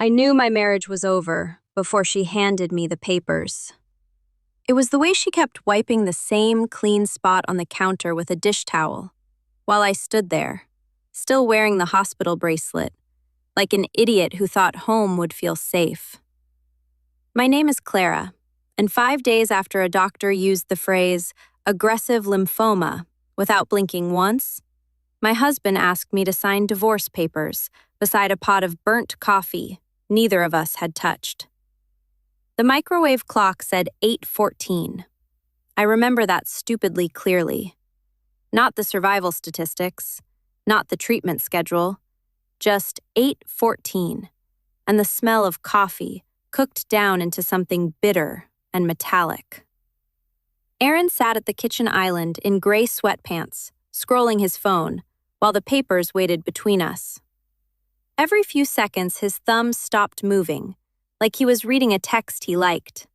I knew my marriage was over before she handed me the papers. It was the way she kept wiping the same clean spot on the counter with a dish towel, while I stood there, still wearing the hospital bracelet, like an idiot who thought home would feel safe. My name is Clara, and 5 days after a doctor used the phrase aggressive lymphoma without blinking once, my husband asked me to sign divorce papers beside a pot of burnt coffee neither of us had touched. The microwave clock said 8:14. I remember that stupidly clearly. Not the survival statistics, not the treatment schedule, just 8:14, and the smell of coffee cooked down into something bitter and metallic. Aaron sat at the kitchen island in gray sweatpants, scrolling his phone, while the papers waited between us. Every few seconds, his thumbs stopped moving, like he was reading a text he liked.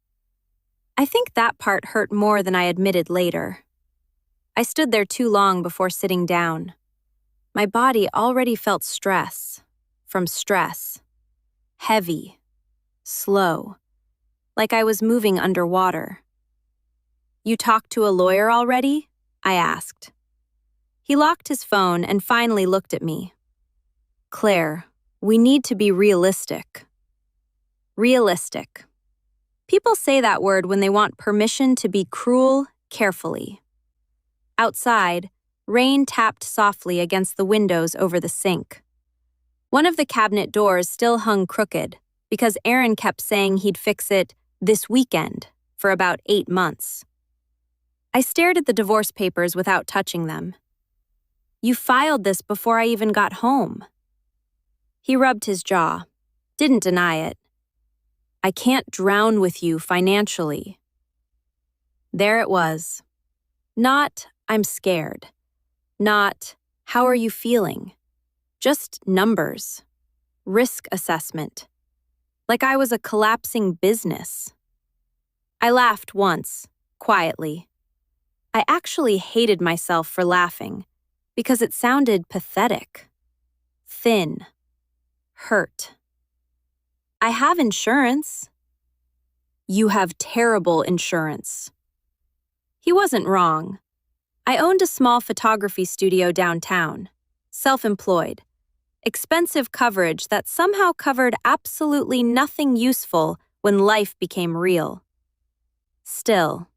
I think that part hurt more than I admitted later. I stood there too long before sitting down. My body already felt stress, from stress. Heavy, slow, like I was moving underwater. "You talked to a lawyer already?" I asked. He locked his phone and finally looked at me. "Claire, we need to be realistic." Realistic. People say that word when they want permission to be cruel carefully. Outside, rain tapped softly against the windows over the sink. One of the cabinet doors still hung crooked because Aaron kept saying he'd fix it this weekend for about 8 months. I stared at the divorce papers without touching them. "You filed this before I even got home." He rubbed his jaw, didn't deny it. "I can't drown with you financially." There it was. Not, "I'm scared." Not, "How are you feeling?" Just numbers. Risk assessment. Like I was a collapsing business. I laughed once, quietly. I actually hated myself for laughing, because it sounded pathetic. Thin. Hurt. "I have insurance." "You have terrible insurance." He wasn't wrong. I owned a small photography studio downtown, self-employed, expensive coverage that somehow covered absolutely nothing useful when life became real. Still,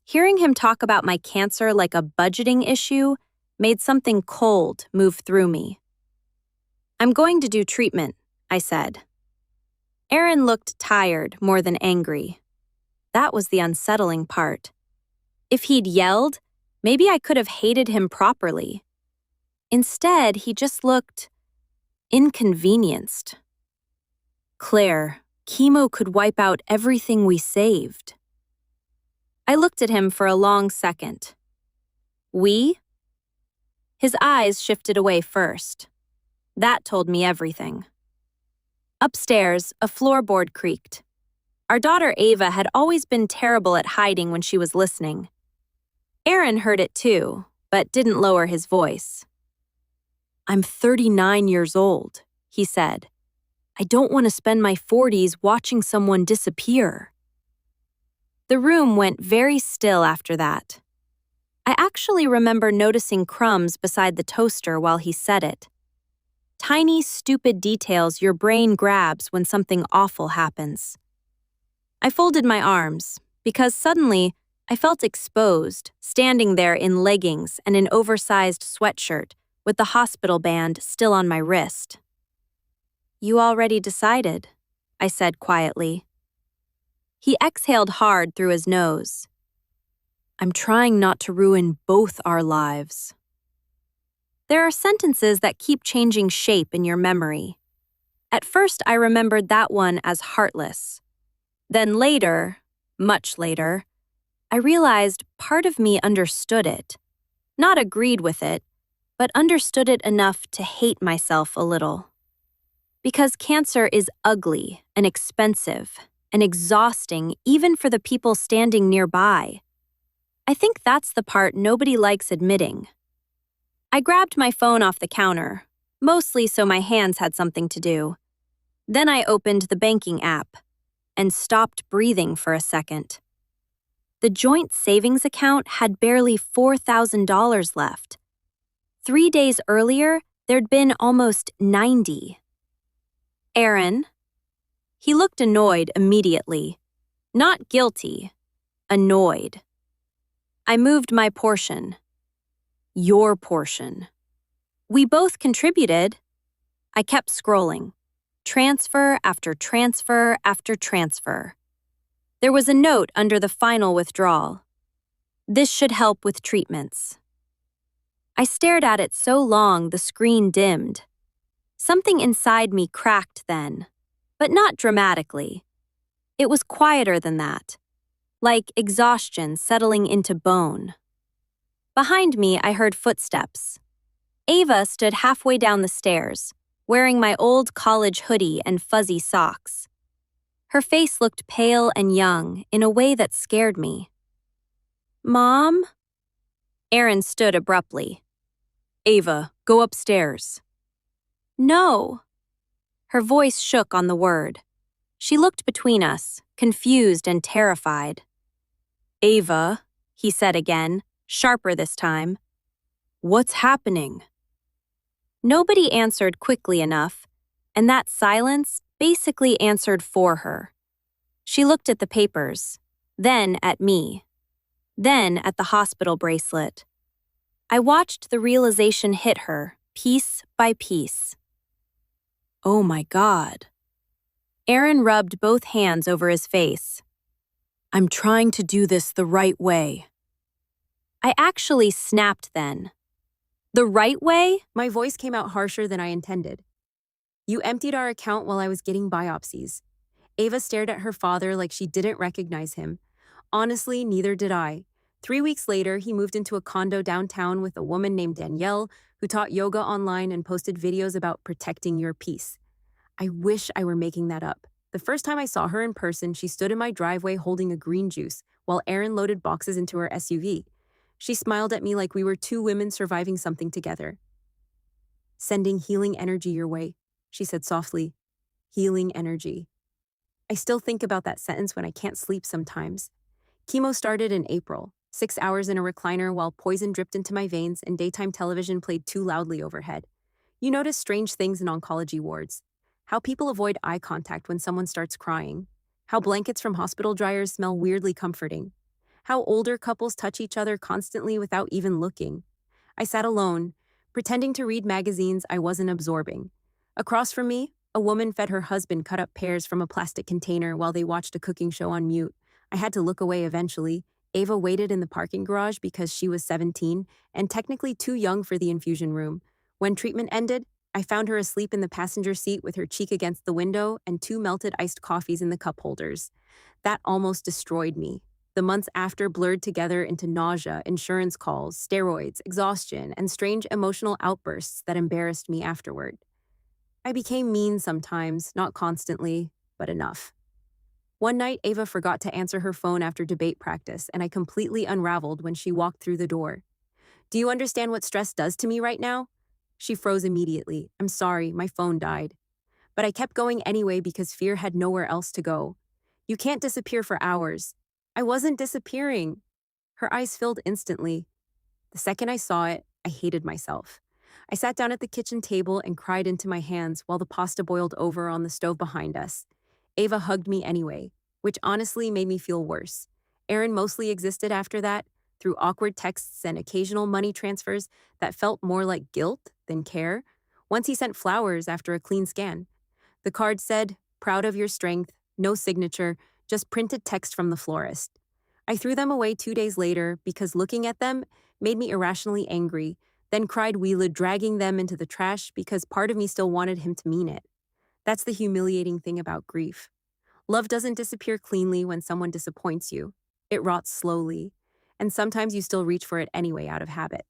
hearing him talk about my cancer like a budgeting issue made something cold move through me. "I'm going to do treatment," I said. Aaron looked tired more than angry. That was the unsettling part. If he'd yelled, maybe I could have hated him properly. Instead, he just looked inconvenienced. "Claire, chemo could wipe out everything we saved." I looked at him for a long second. "We?" His eyes shifted away first. That told me everything. Upstairs, a floorboard creaked. Our daughter Ava had always been terrible at hiding when she was listening. Aaron heard it too, but didn't lower his voice. "I'm 39 years old," he said. "I don't want to spend my 40s watching someone disappear." The room went very still after that. I actually remember noticing crumbs beside the toaster while he said it. Tiny, stupid details your brain grabs when something awful happens. I folded my arms, because suddenly I felt exposed, standing there in leggings and an oversized sweatshirt with the hospital band still on my wrist. "You already decided," I said quietly. He exhaled hard through his nose. "I'm trying not to ruin both our lives." There are sentences that keep changing shape in your memory. At first, I remembered that one as heartless. Then later, much later, I realized part of me understood it. Not agreed with it, but understood it enough to hate myself a little. Because cancer is ugly and expensive and exhausting even for the people standing nearby. I think that's the part nobody likes admitting. I grabbed my phone off the counter, mostly so my hands had something to do. Then I opened the banking app and stopped breathing for a second. The joint savings account had barely $4,000 left. 3 days earlier, there'd been almost 90. Aaron? He looked annoyed immediately. Not guilty, annoyed. I moved my portion. Your portion. We both contributed. I kept scrolling. Transfer after transfer after transfer. There was a note under the final withdrawal. This should help with treatments. I stared at it so long the screen dimmed. Something inside me cracked then, but not dramatically. It was quieter than that, like exhaustion settling into bone. Behind me, I heard footsteps. Ava stood halfway down the stairs, wearing my old college hoodie and fuzzy socks. Her face looked pale and young in a way that scared me. Mom? Aaron stood abruptly. Ava, go upstairs. No. Her voice shook on the word. She looked between us, confused and terrified. Ava, he said again, sharper this time. What's happening? Nobody answered quickly enough, and that silence basically answered for her. She looked at the papers, then at me, then at the hospital bracelet. I watched the realization hit her, piece by piece. Oh my God. Aaron rubbed both hands over his face. I'm trying to do this the right way. I actually snapped then. The right way? My voice came out harsher than I intended. You emptied our account while I was getting biopsies. Ava stared at her father like she didn't recognize him. Honestly, neither did I. 3 weeks later, he moved into a condo downtown with a woman named Danielle who taught yoga online and posted videos about protecting your peace. I wish I were making that up. The first time I saw her in person, she stood in my driveway holding a green juice while Aaron loaded boxes into her SUV. She smiled at me like we were two women surviving something together. Sending healing energy your way, she said softly. Healing energy. I still think about that sentence when I can't sleep sometimes. Chemo started in April, 6 hours in a recliner while poison dripped into my veins and daytime television played too loudly overhead. You notice strange things in oncology wards. How people avoid eye contact when someone starts crying. How blankets from hospital dryers smell weirdly comforting. How older couples touch each other constantly without even looking. I sat alone, pretending to read magazines I wasn't absorbing. Across from me, a woman fed her husband cut up pears from a plastic container while they watched a cooking show on mute. I had to look away eventually. Ava waited in the parking garage because she was 17 and technically too young for the infusion room. When treatment ended, I found her asleep in the passenger seat with her cheek against the window and 2 melted iced coffees in the cup holders. That almost destroyed me. The months after blurred together into nausea, insurance calls, steroids, exhaustion, and strange emotional outbursts that embarrassed me afterward. I became mean sometimes, not constantly, but enough. One night, Ava forgot to answer her phone after debate practice, and I completely unraveled when she walked through the door. Do you understand what stress does to me right now? She froze immediately. I'm sorry, my phone died. But I kept going anyway because fear had nowhere else to go. You can't disappear for hours. I wasn't disappearing. Her eyes filled instantly. The second I saw it, I hated myself. I sat down at the kitchen table and cried into my hands while the pasta boiled over on the stove behind us. Ava hugged me anyway, which honestly made me feel worse. Aaron mostly existed after that, through awkward texts and occasional money transfers that felt more like guilt than care. Once he sent flowers after a clean scan. The card said, "Proud of your strength," no signature, just printed text from the florist. I threw them away 2 days later because looking at them made me irrationally angry, then cried Wheeler dragging them into the trash because part of me still wanted him to mean it. That's the humiliating thing about grief. Love doesn't disappear cleanly when someone disappoints you. It rots slowly, and sometimes you still reach for it anyway out of habit.